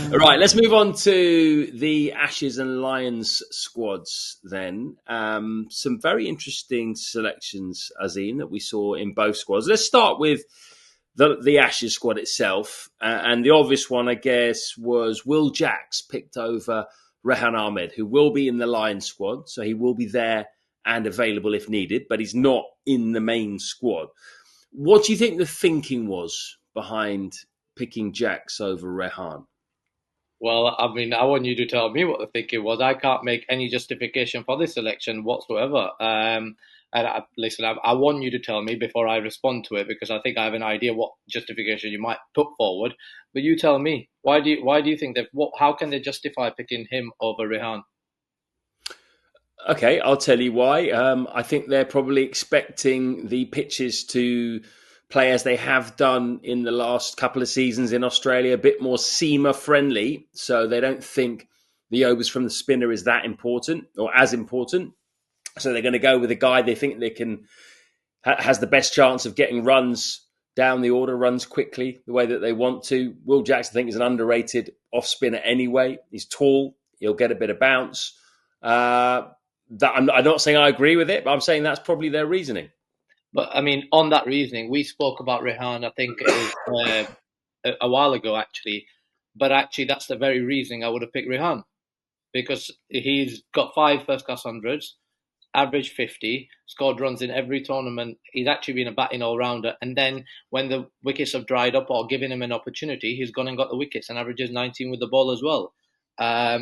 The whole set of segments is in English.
All right, let's move on to the Ashes and Lions squads then. Some very interesting selections, Azim, that we saw in both squads. Let's start with the Ashes squad itself. And the obvious one, I guess, was Will Jacks picked over Rehan Ahmed, who will be in the Lions squad. So he will be there and available if needed, but he's not in the main squad. What do you think the thinking was behind picking Jacks over Rehan? Well, I mean, I want you to tell me what the thinking was. I can't make any justification for this selection whatsoever. Listen, I want you to tell me before I respond to it, because I think I have an idea what justification you might put forward. But you tell me, why do you think that? How can they justify picking him over Rehan? Okay, I'll tell you why. I think they're probably expecting the pitches to play as they have done in the last couple of seasons in Australia, a bit more seamer friendly. So they don't think the overs from the spinner is that important or as important. So they're going to go with a guy they think they can has the best chance of getting runs down the order, runs quickly the way that they want to. Will Jacks, I think, is an underrated off spinner anyway. He's tall. He'll get a bit of bounce. I'm not saying I agree with it, but I'm saying that's probably their reasoning. But I mean, on that reasoning, we spoke about Rehan, I think it was a while ago, actually. But actually, that's the very reasoning I would have picked Rehan, because he's got 5 first-class hundreds, average 50, scored runs in every tournament. He's actually been a batting all-rounder. And then when the wickets have dried up or given him an opportunity, he's gone and got the wickets and averages 19 with the ball as well. I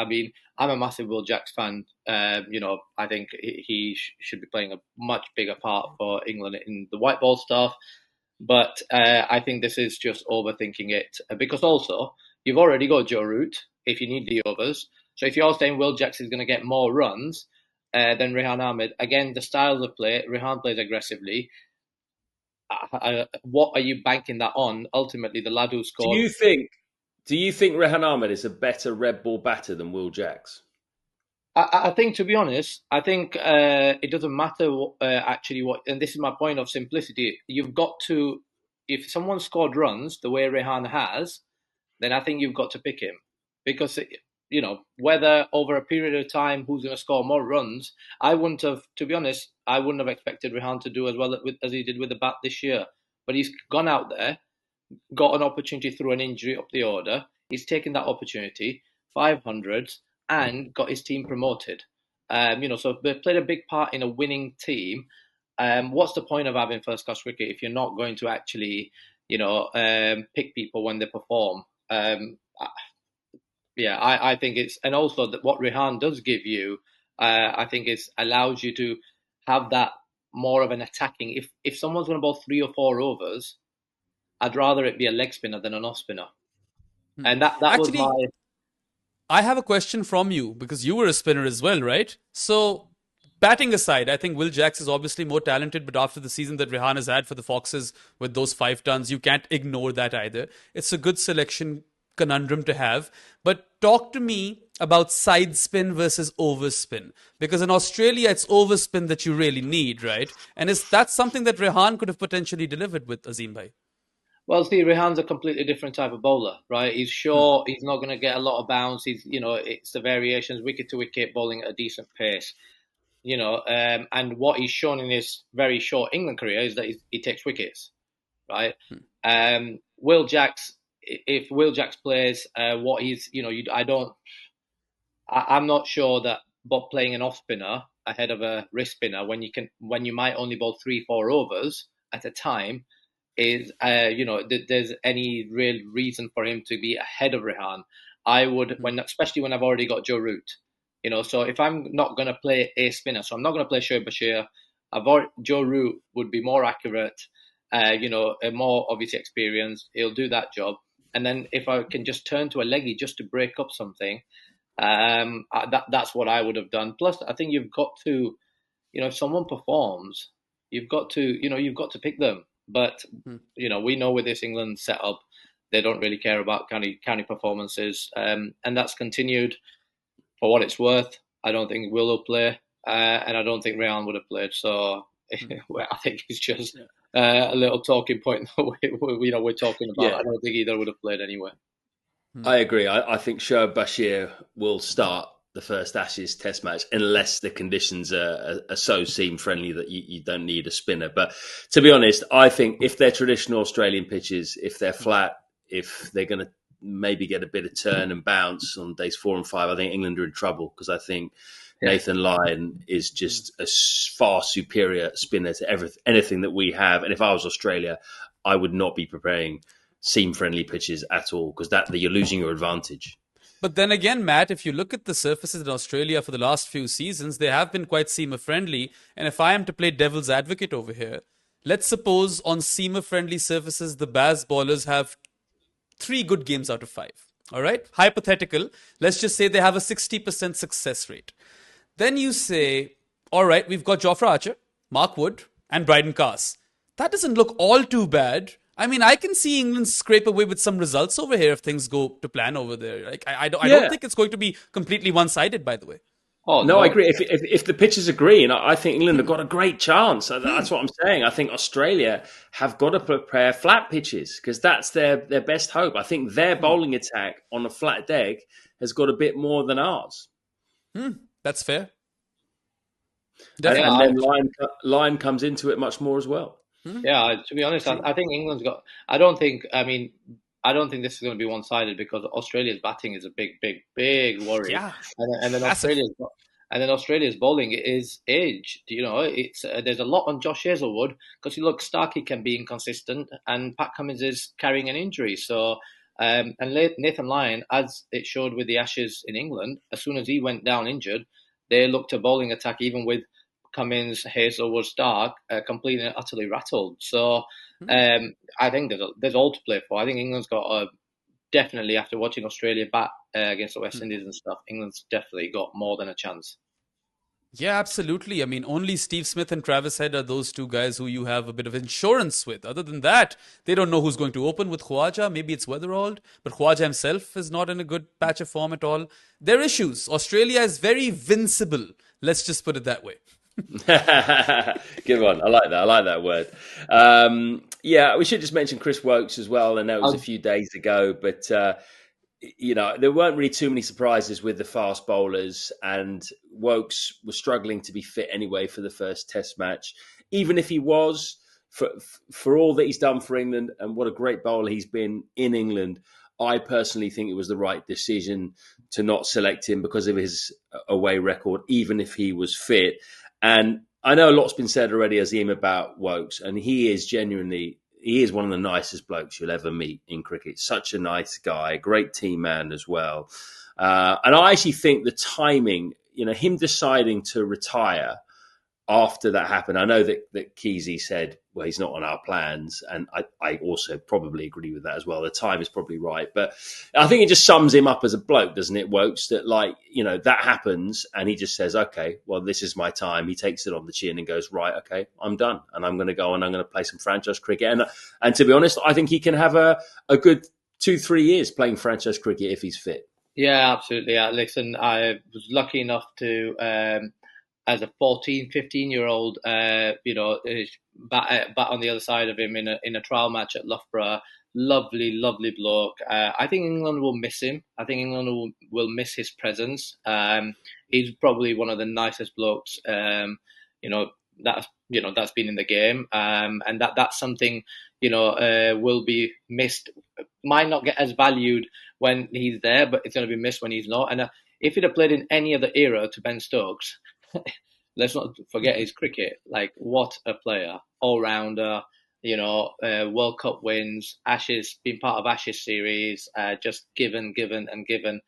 mean, I'm a massive Will Jacks fan. I think he should be playing a much bigger part for England in the white ball stuff. But I think this is just overthinking it, because also you've already got Joe Root if you need the overs. So if you're saying Will Jacks is going to get more runs than Rehan Ahmed, again, the styles of play, Rehan plays aggressively. What are you banking that on? Ultimately, the lad who scored. Do you think Rehan Ahmed is a better red ball batter than Will Jacks? I think, to be honest, it doesn't matter actually what, and this is my point of simplicity. You've got to, if someone scored runs the way Rehan has, then I think you've got to pick him, because whether over a period of time who's going to score more runs, to be honest, I wouldn't have expected Rehan to do as well as he did with the bat this year. But he's gone out there, got an opportunity through an injury up the order. He's taken that opportunity, 500s, and got his team promoted. So they played a big part in a winning team. What's the point of having first-class cricket if you're not going to actually, pick people when they perform? I think it's, and also that what Rehan does give you, I think it allows you to have that more of an attacking. If someone's going to bowl 3 or 4 overs, I'd rather it be a leg spinner than an off spinner. And that Actually, was my. I have a question from you, because you were a spinner as well, right? So, batting aside, I think Will Jacks is obviously more talented, but after the season that Rehan has had for the Foxes with those 5 tons, you can't ignore that either. It's a good selection conundrum to have. But talk to me about side spin versus overspin, because in Australia it's overspin that you really need, right? And is that something that Rehan could have potentially delivered with, Azim bhai? Well, see, Rehan's a completely different type of bowler, right? He's short. He's not going to get a lot of bounce. It's the variations, wicket to wicket, bowling at a decent pace. And what he's shown in his very short England career is that he takes wickets, right? Will Jacks, if Will Jacks plays what he's, I'm not sure that, but playing an off spinner ahead of a wrist spinner when you might only bowl 3-4 overs at a time, is there's any real reason for him to be ahead of Rehan. I would, especially when I've already got Joe Root, so if I'm not going to play a spinner, so I'm not going to play Shoaib Bashir, Joe Root would be more accurate, a more obviously experienced. He'll do that job. And then if I can just turn to a leggy just to break up something, that's what I would have done. Plus, I think you've got to, if someone performs, you've got to pick them. But we know with this England setup, they don't really care about county performances, and that's continued. For what it's worth, I don't think Will will play, and I don't think Rehan would have played. So I think it's just a little talking point that we're talking about. Yeah. I don't think either would have played anyway. I agree. I think Shoaib Bashir will start the first Ashes Test match unless the conditions are so seam friendly that you don't need a spinner. But to be honest, I think if they're traditional Australian pitches, if they're flat, if they're going to maybe get a bit of turn and bounce on days 4 and 5, I think England are in trouble because I think Nathan Lyon is just a far superior spinner to anything that we have. And if I was Australia, I would not be preparing seam-friendly pitches at all because you're losing your advantage. But then again, Matt, if you look at the surfaces in Australia for the last few seasons, they have been quite seamer-friendly. And if I am to play devil's advocate over here, let's suppose on seamer-friendly surfaces, the Baz bowlers have 3 good games out of 5. All right? Hypothetical. Let's just say they have a 60% success rate. Then you say, all right, we've got Jofra Archer, Mark Wood, and Bryden Cars. That doesn't look all too bad. I mean, I can see England scrape away with some results over here if things go to plan over there. Like, I don't think it's going to be completely one-sided, by the way. Oh, no, I agree. If the pitches are green, I think England have got a great chance. That's what I'm saying. I think Australia have got to prepare flat pitches because that's their best hope. I think their bowling attack on a flat deck has got a bit more than ours. That's fair. Definitely. And then Lyon comes into it much more as well. Yeah, to be honest, I think England's got. I don't think this is going to be one-sided because Australia's batting is a big worry. Yeah, and then Australia's bowling is aged. You know, it's there's a lot on Josh Hazlewood because Starkey can be inconsistent, and Pat Cummins is carrying an injury. So, and Nathan Lyon, as it showed with the Ashes in England, as soon as he went down injured, they looked a bowling attack even with Cummins, Hazlewood, Stark, completely and utterly rattled. So I think there's all to play for. I think England's got definitely, after watching Australia bat against the West Indies and stuff, England's definitely got more than a chance. Yeah, absolutely. I mean, only Steve Smith and Travis Head are those 2 guys who you have a bit of insurance with. Other than that, they don't know who's going to open with Khawaja. Maybe it's Weatherald, but Khawaja himself is not in a good patch of form at all. There are issues. Australia is very vincible. Let's just put it that way. Good one. I like that word. We should just mention Chris Woakes as well. I know it was a few days ago, but there weren't really too many surprises with the fast bowlers, and Woakes was struggling to be fit anyway for the first Test match. Even if he was, for all that he's done for England and what a great bowler he's been in England, I personally think it was the right decision to not select him because of his away record, even if he was fit. And I know a lot's been said already, Azim, about Woakes, and he is one of the nicest blokes you'll ever meet in cricket. Such a nice guy, great team man as well. And I actually think the timing, him deciding to retire after that happened, I know that Keezy said, well, he's not on our plans. And I also probably agree with that as well. The time is probably right. But I think it just sums him up as a bloke, doesn't it, Woakes? That that happens and he just says, okay, well, this is my time. He takes it on the chin and goes, right, okay, I'm done. And I'm going to go and I'm going to play some franchise cricket. And to be honest, I think he can have a good 2-3 years playing franchise cricket if he's fit. Yeah, absolutely. Yeah, listen, I was lucky enough to... as a 14, 15-year-old, bat on the other side of him in a trial match at Loughborough. Lovely bloke. I think England will miss him. I think England will miss his presence. He's probably one of the nicest blokes, that's been in the game. And that's something, will be missed. Might not get as valued when he's there, but it's going to be missed when he's not. And if he'd have played in any other era to Ben Stokes, let's not forget his cricket. Like, what a player, all-rounder, World Cup wins, Ashes, been part of Ashes series, just given and given.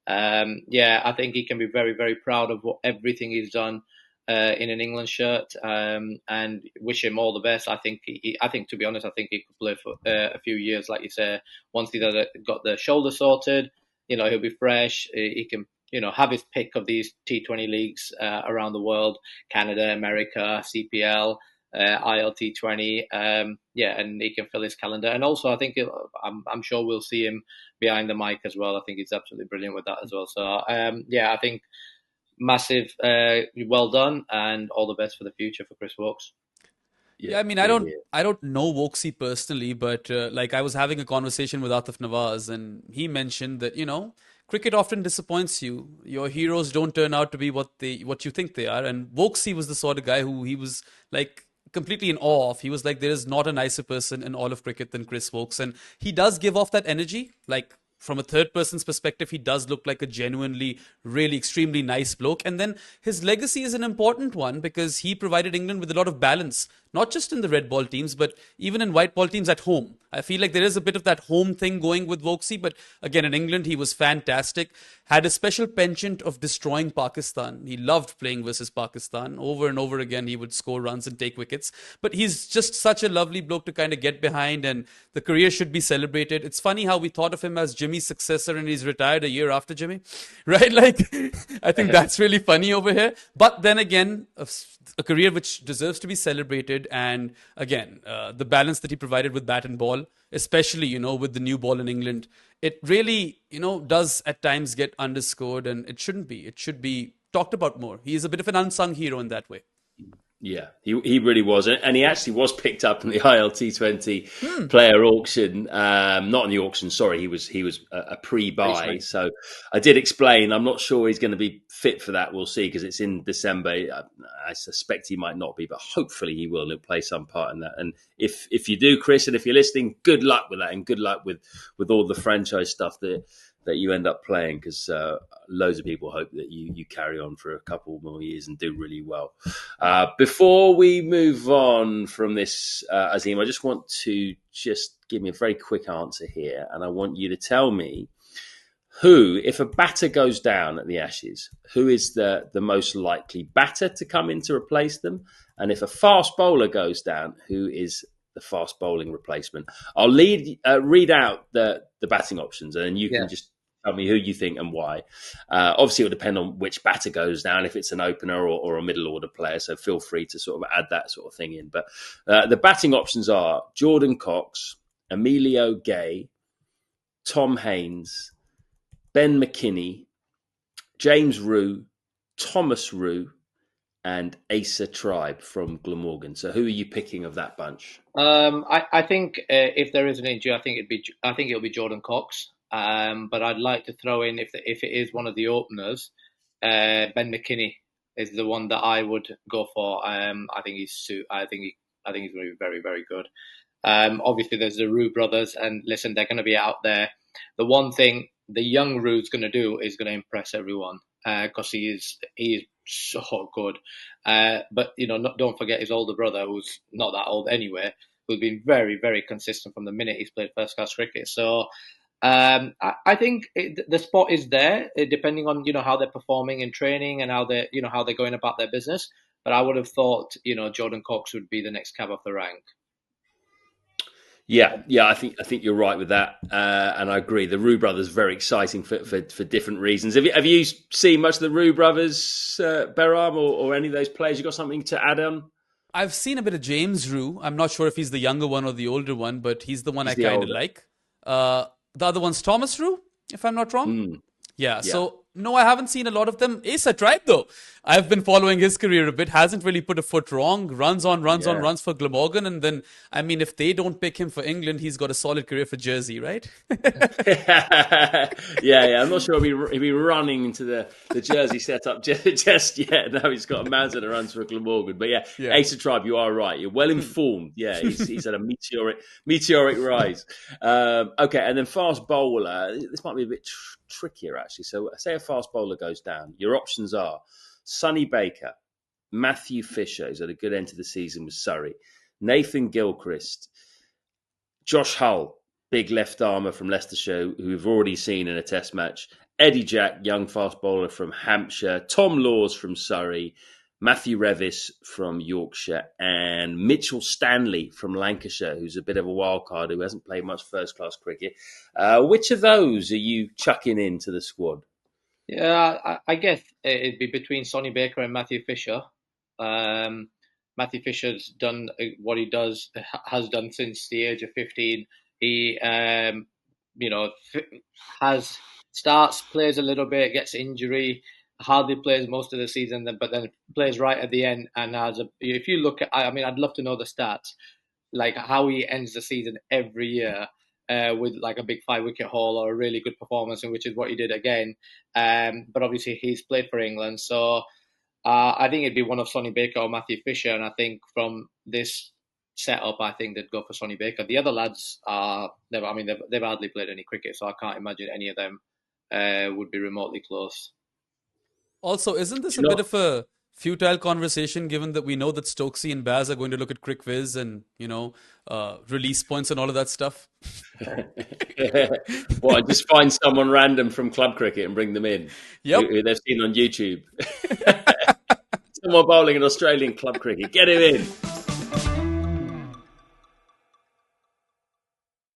I think he can be very, very proud of everything he's done in an England shirt, and wish him all the best. I think, to be honest, I think he could play for a few years, like you say. Once he's got the shoulder sorted, he'll be fresh. He can, have his pick of these T20 leagues around the world, Canada, America, CPL, ILT20, and he can fill his calendar. And also, I think I'm sure we'll see him behind the mic as well. I think he's absolutely brilliant with that as well. So, I think massive, well done, and all the best for the future for Chris Woakes. Yeah, I mean, I don't know Woksy personally, but like I was having a conversation with Atif Nawaz, and he mentioned that cricket often disappoints you. Your heroes don't turn out to be what you think they are, and Woksy was the sort of guy who he was like completely in awe of. He was like, there is not a nicer person in all of cricket than Chris Wokes, and he does give off that energy, like. From a third person's perspective, he does look like a genuinely, really extremely nice bloke. And then his legacy is an important one because he provided England with a lot of balance, not just in the red ball teams, but even in white ball teams at home. I feel like there is a bit of that home thing going with Woksy, but again, in England, he was fantastic. Had a special penchant of destroying Pakistan. He loved playing versus Pakistan. Over and over again, he would score runs and take wickets. But he's just such a lovely bloke to kind of get behind, and the career should be celebrated. It's funny how we thought of him as Jimmy's successor, and he's retired a year after Jimmy, right? Like, I think that's really funny over here. But then again, a career which deserves to be celebrated. And again, the balance that he provided with bat and ball, especially, with the new ball in England, it really, does at times get underscored, and it shouldn't be. It should be talked about more. He is a bit of an unsung hero in that way. Yeah, he really was. And he actually was picked up in the ILT20 player auction. Not in the auction, sorry. He was a pre-buy. So I did explain, I'm not sure he's going to be fit for that. We'll see, because it's in December. I suspect he might not be, but hopefully he will. He'll play some part in that. And if you do, Chris, and if you're listening, good luck with that, and good luck with all the franchise stuff that you end up playing, because loads of people hope that you carry on for a couple more years and do really well. Before we move on from this, Azim, I just want to give me a very quick answer here, and I want you to tell me who, if a batter goes down at the Ashes, who is the most likely batter to come in to replace them, and if a fast bowler goes down, who is the fast bowling replacement? I'll read out the batting options, and then you can just tell me who you think and why. Obviously, it will depend on which batter goes down, if it's an opener or a middle order player. So feel free to sort of add that sort of thing in. But the batting options are Jordan Cox, Emilio Gay, Tom Haines, Ben McKinney, James Rue, Thomas Rue, and Asa Tribe from Glamorgan. So who are you picking of that bunch? I think if there is an injury, I think it'll be Jordan Cox. But I'd like to throw in, if it is one of the openers, Ben McKinney is the one that I would go for. I think he's going to be very, very good. Obviously, there's the Rue brothers, and listen, they're going to be out there. The one thing the young Rue's going to do is going to impress everyone, because he is so good. But don't forget his older brother, who's not that old anyway, who's been very, very consistent from the minute he's played first class cricket. So I think the spot is there, depending on how they're performing in training and how they're going about their business. But I would have thought Jordan Cox would be the next cab off the rank. Yeah, I think you're right with that, and I agree. The Rue brothers are very exciting for different reasons. Have you seen much of the Rue brothers, Behram, or any of those players? You got something to add on? I've seen a bit of James Rue. I'm not sure if he's the younger one or the older one, but he's the one I kind of like. The other one's Thomas Rue, if I'm not wrong. Yeah, so no, I haven't seen a lot of them. Asa Tribe, though. I've been following his career a bit. Hasn't really put a foot wrong. Runs on runs for Glamorgan. And then, I mean, if they don't pick him for England, he's got a solid career for Jersey, right? Yeah. I'm not sure he'll be running into the Jersey setup just yet. No, he's got a mountain that runs for Glamorgan. But yeah, Asa Tribe, you are right. You're well informed. Yeah, he's at a meteoric rise. Okay, and then fast bowler. This might be a bit trickier, actually. So say a fast bowler goes down. Your options are Sonny Baker, Matthew Fisher, who's had a good end to the season with Surrey, Nathan Gilchrist, Josh Hull, big left armour from Leicestershire, who we've already seen in a test match, Eddie Jack, young fast bowler from Hampshire, Tom Laws from Surrey, Matthew Revis from Yorkshire, and Mitchell Stanley from Lancashire, who's a bit of a wild card, who hasn't played much first-class cricket. Which of those are you chucking into the squad? Yeah, I guess it'd be between Sonny Baker and Matthew Fisher. Matthew Fisher's done what he has done since the age of 15. He, plays a little bit, gets injury, hardly plays most of the season, but then plays right at the end. And if you look at, I mean, I'd love to know the stats, like how he ends the season every year. With like a big 5-wicket haul or a really good performance, and which is what he did again. But obviously he's played for England, so I think it'd be one of Sonny Baker or Matthew Fisher. And I think from this setup, I think they'd go for Sonny Baker. The other lads they've hardly played any cricket, so I can't imagine any of them would be remotely close. Also, isn't this a bit of a futile conversation, given that we know that Stokesy and Baz are going to look at Crick Viz and, release points and all of that stuff? Well, just find someone random from club cricket and bring them in, who they've seen on YouTube. Someone bowling in Australian club cricket. Get him in.